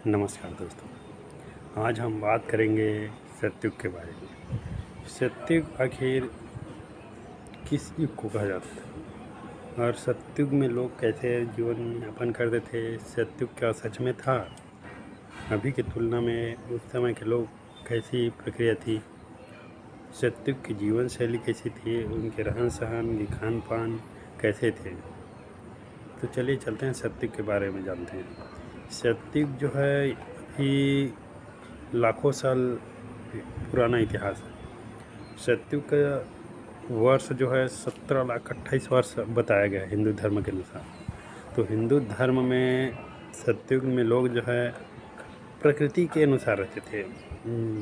नमस्कार दोस्तों, आज हम बात करेंगे सतयुग के बारे में। सतयुग आखिर किस युग को कहा जाता था और सतयुग में लोग कैसे जीवन यापन करते थे? सतयुग क्या सच में था? अभी की तुलना में उस समय के लोग कैसी प्रक्रिया थी? सतयुग की जीवन शैली कैसी थी? उनके रहन सहन, उनके खान पान कैसे थे? तो चलिए चलते हैं सतयुग के बारे में जानते हैं। सतयुग जो है अभी लाखों साल पुराना इतिहास है। सतयुग का वर्ष जो है 17,28,000 वर्ष बताया गया है हिंदू धर्म के अनुसार। तो हिंदू धर्म में सतयुग में लोग जो है प्रकृति के अनुसार रहते थे।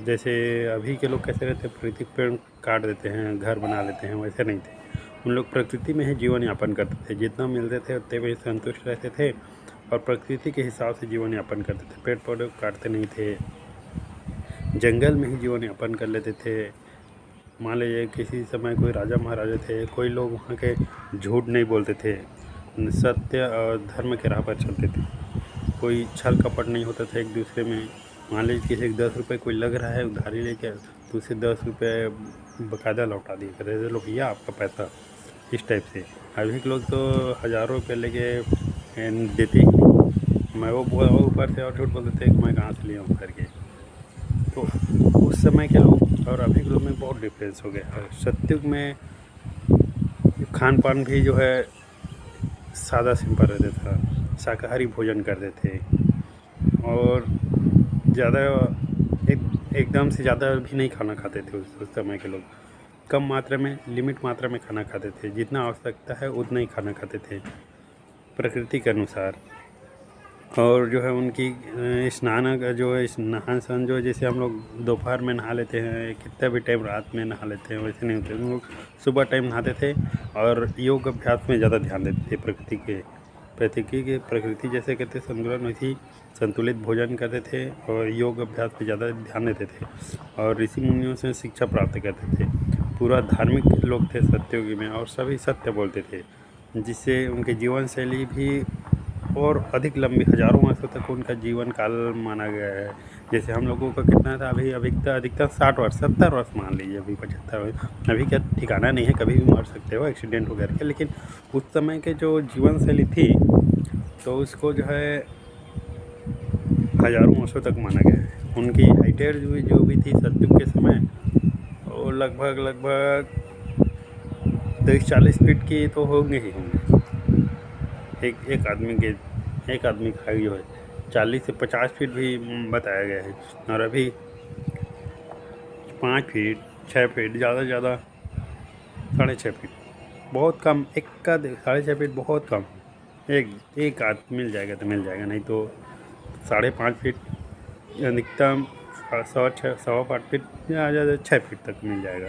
जैसे अभी के लोग कैसे रहते हैं, प्रकृति पेड़ काट देते हैं, घर बना लेते हैं, वैसे नहीं थे। उन लोग प्रकृति में ही जीवन यापन करते थे, जितना मिलते थे उतने में संतुष्ट रहते थे और प्रकृति के हिसाब से जीवन यापन करते थे। पेड़ पौधे काटते नहीं थे, जंगल में ही जीवन यापन कर लेते थे। मान लीजिए किसी समय कोई राजा महाराजा थे, कोई लोग वहाँ के झूठ नहीं बोलते थे, सत्य और धर्म के राह पर चलते थे। कोई छल कपट नहीं होता था एक दूसरे में। मान लीजिए किसी को 10 रुपये कोई लग रहा है उधारी लेके, तो उसे 10 रुपये बाकायदा लौटा दिए करते थे लोग, यह आपका पैसा, इस टाइप से। अभी के लोग तो हज़ारों रुपये लेके देते ही नहीं। मैं वो ऊपर से और झूठ बोलते थे कि मैं कहाँ से लिया हूँ करके। तो उस समय के लोग और अभी के लोग में बहुत डिफरेंस हो गया है। सतयुग में खान पान भी जो है सादा सिंपल रहता था, शाकाहारी भोजन करते थे और ज़्यादा एकदम से ज़्यादा भी नहीं खाना खाते थे। उस समय के लोग कम मात्रा में, लिमिट मात्रा में खाना खाते थे। जितना आवश्यकता है उतना ही खाना खाते थे प्रकृति के अनुसार। और जो है उनकी स्नान का जो है नहान सहन जो है, जैसे हम लोग दोपहर में नहा लेते हैं, कितना भी टाइम रात में नहा लेते हैं, वैसे नहीं होते। उन लोग सुबह टाइम नहाते थे और योग अभ्यास में ज़्यादा ध्यान देते थे। प्रकृति जैसे कहते संतुलन, वैसी संतुलित भोजन करते थे और योग अभ्यास पे ज़्यादा ध्यान देते थे और ऋषि मुनियों से शिक्षा प्राप्त करते थे। पूरा धार्मिक लोग थे सतयुग में और सभी सत्य बोलते थे, जिससे उनके जीवन शैली भी और अधिक लंबी, हज़ारों वर्षों तक उनका जीवन काल माना गया है। जैसे हम लोगों का कितना था, अभी अधिकतर 60 वर्ष, 70 वर्ष मान लीजिए, अभी 75 वर्ष। अभी क्या ठिकाना नहीं है, कभी भी मर सकते हो एक्सीडेंट वगैरह के। लेकिन उस समय के जो जीवन शैली थी तो उसको जो है हज़ारों वर्षों तक माना गया है। उनकी हाइटेड जो भी थी सतयुग के समय, वो लगभग 30-40 फीट की तो होंगे ही होंगे। एक आदमी का हाइट जो है 40 से 50 फीट भी बताया गया है। और अभी 5 फीट, 6 फीट, ज़्यादा से ज़्यादा 6.5 फीट, बहुत कम। एक का 6.5 फीट बहुत कम। एक आदमी मिल जाएगा तो मिल जाएगा, नहीं तो 5.5 फीट, अधिकतम 6.5 फीट या ज़्यादा 6 फीट तक मिल जाएगा।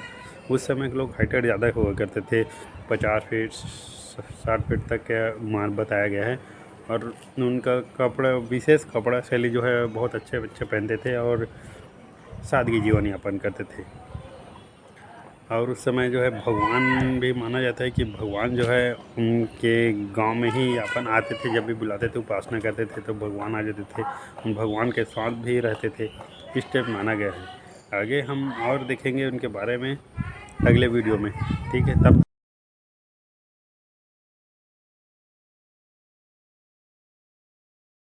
उस समय के लोग हाइटेड ज़्यादा हुआ करते थे, 50 फीट 60 फीट तक का मान बताया गया है। और उनका कपड़ा, विशेष कपड़ा शैली जो है बहुत अच्छे पहनते थे और सादगी जीवन यापन करते थे। और उस समय जो है भगवान भी माना जाता है कि भगवान जो है उनके गांव में ही अपन आते थे। जब भी बुलाते थे, उपासना करते थे तो भगवान आ जाते थे। भगवान के साथ भी रहते थे, इस टाइप माना गया है। आगे हम और देखेंगे उनके बारे में अगले वीडियो में, ठीक है? तब